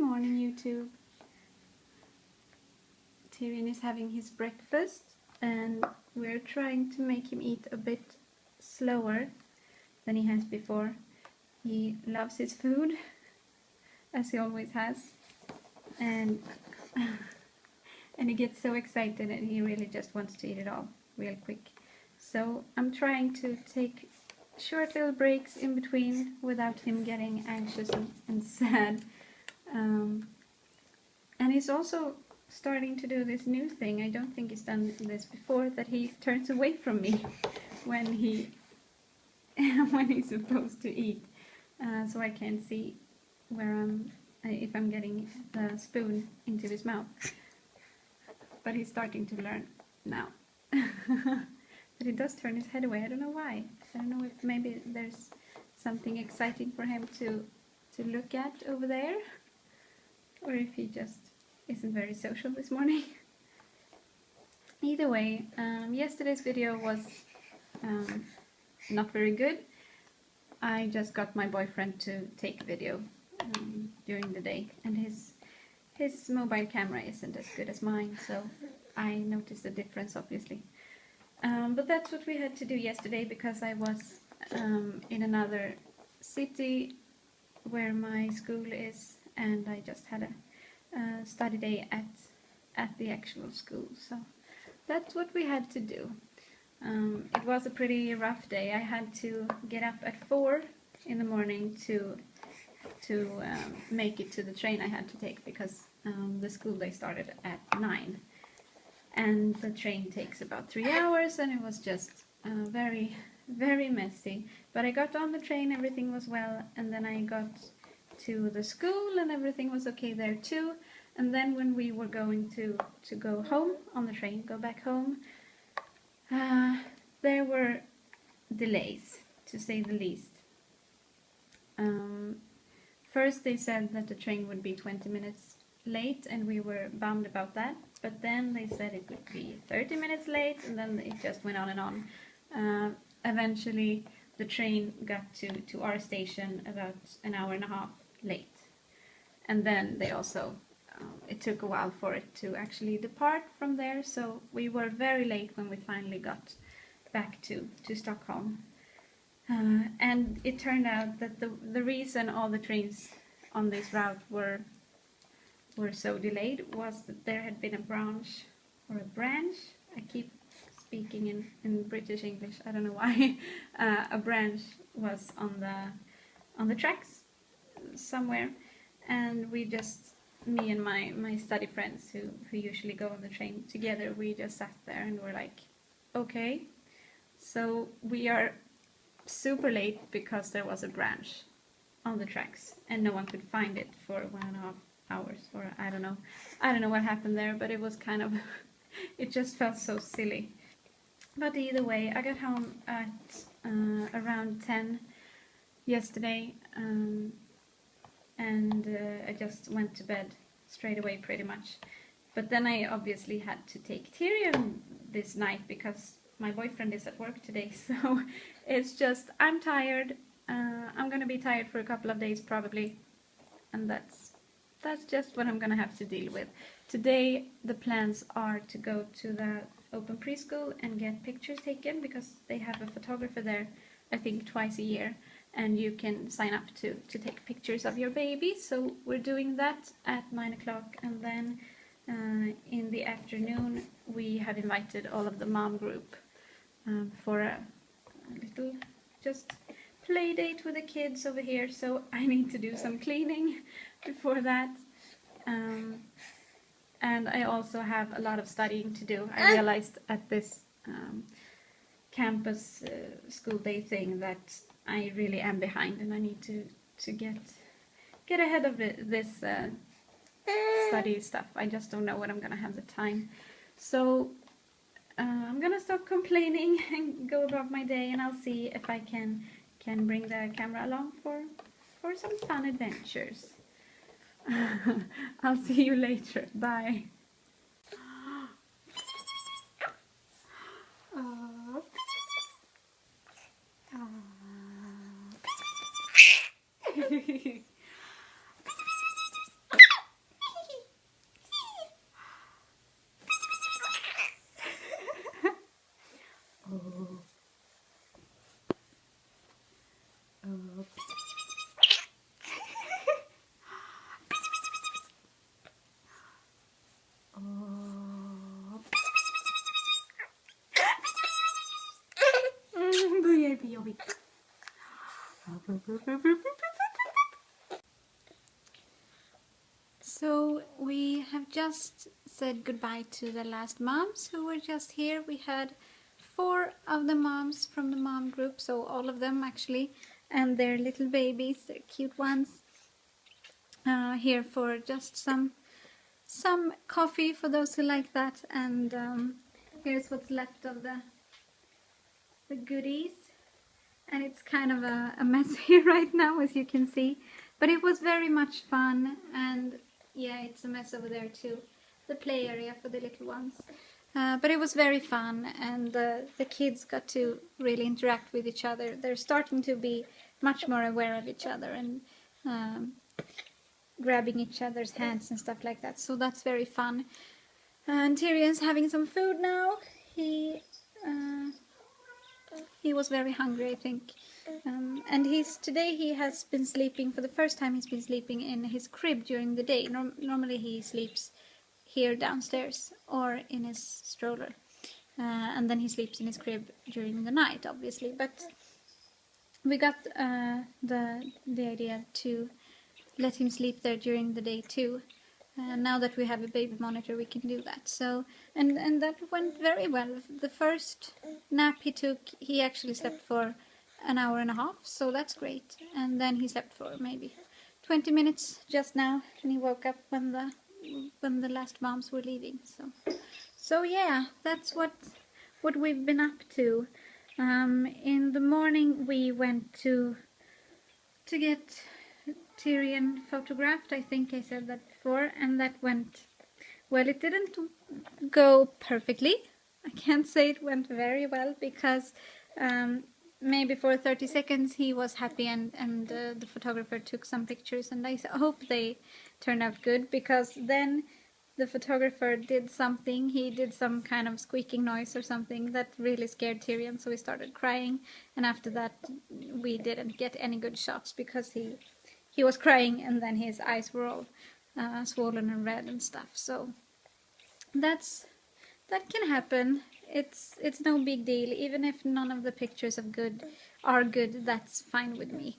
morning, YouTube. Tyrion is having his breakfast and we're trying to make him eat a bit slower than he has before. He loves his food, as he always has, and he gets so excited and he really just wants to eat it all real quick. So I'm trying to take short little breaks in between without him getting anxious and sad. And he's also starting to do this new thing. I don't think he's done this before, that he turns away from me when he's supposed to eat, so I can't see where if I'm getting the spoon into his mouth. But he's starting to learn now. But he does turn his head away. I don't know why. I don't know if maybe there's something exciting for him to look at over there, or if he just isn't very social this morning. Either way, yesterday's video was not very good. I just got my boyfriend to take a video during the day, and his mobile camera isn't as good as mine, so I noticed a difference, obviously. But that's what we had to do yesterday, because I was in another city where my school is, and I just had a study day at the actual school, so that's what we had to do. It was a pretty rough day. I had to get up at 4 in the morning to make it to the train I had to take, because the school day started at 9, and the train takes about 3 hours, and it was just very, very messy. But I got on the train, everything was well, and then I got to the school and everything was okay there too. And then when we were going to go home on the train, go back home, there were delays, to say the least. First they said that the train would be 20 minutes late, and we were bummed about that. But then they said it would be 30 minutes late, and then it just went on and on. Eventually the train got to our station about an hour and a half late. And then they also, it took a while for it to actually depart from there, so we were very late when we finally got back to Stockholm. And it turned out that the reason all the trains on this route were so delayed was that there had been a branch, I keep speaking in British English, I don't know why. A branch was on the tracks somewhere, and we just, me and my study friends who usually go on the train together, we just sat there and were like, okay, so we are super late because there was a branch on the tracks and no one could find it for 1.5 hours, or I don't know what happened there, but it was kind of it just felt so silly. But either way, I got home at around 10 yesterday, and I just went to bed straight away pretty much. But then I obviously had to take Tyrion this night because my boyfriend is at work today, so it's just, I'm tired. I'm gonna be tired for a couple of days probably, and that's just what I'm gonna have to deal with. Today the plans are to go to the open preschool and get pictures taken, because they have a photographer there, I think twice a year, and you can sign up to take pictures of your baby. So we're doing that at 9 o'clock, and then in the afternoon we have invited all of the mom group for a little just play date with the kids over here, so I need to do some cleaning before that. And I also have a lot of studying to do. I realized at this campus school day thing that I really am behind, and I need to get ahead of this study stuff. I just don't know when I'm gonna have the time. So I'm gonna stop complaining and go about my day, and I'll see if I can bring the camera along for some fun adventures. I'll see you later. Bye. just said goodbye to the last moms who were just here. We had 4 of the moms from the mom group, so all of them actually, and their little babies, their cute ones, here for just some coffee for those who like that. And here's what's left of the goodies. And it's kind of a mess here right now, as you can see. But it was very much fun, and yeah, it's a mess over there too. The play area for the little ones. But it was very fun, and the kids got to really interact with each other. They're starting to be much more aware of each other and grabbing each other's hands and stuff like that. So that's very fun. And Tyrion's having some food now. He was very hungry, I think. And today he has been sleeping, for the first time he's been sleeping in his crib during the day. Normally he sleeps here downstairs or in his stroller. And then he sleeps in his crib during the night, obviously. But we got the idea to let him sleep there during the day too. Now that we have a baby monitor, we can do that. So, and that went very well. The first nap he took, he actually slept for an hour and a half, so that's great. And then he slept for maybe 20 minutes just now, and he woke up when the last moms were leaving. So yeah, that's what we've been up to. In the morning we went to get Tyrion photographed. I think I said that before, and that went well. It didn't go perfectly. I can't say it went very well, because maybe for 30 seconds he was happy, and the photographer took some pictures, and I hope they turned out good, because then the photographer did something. He did some kind of squeaking noise or something that really scared Tyrion, so he started crying, and after that we didn't get any good shots, because he was crying, and then his eyes were all swollen and red and stuff. So that can happen. It's no big deal. Even if none of the pictures are good, that's fine with me.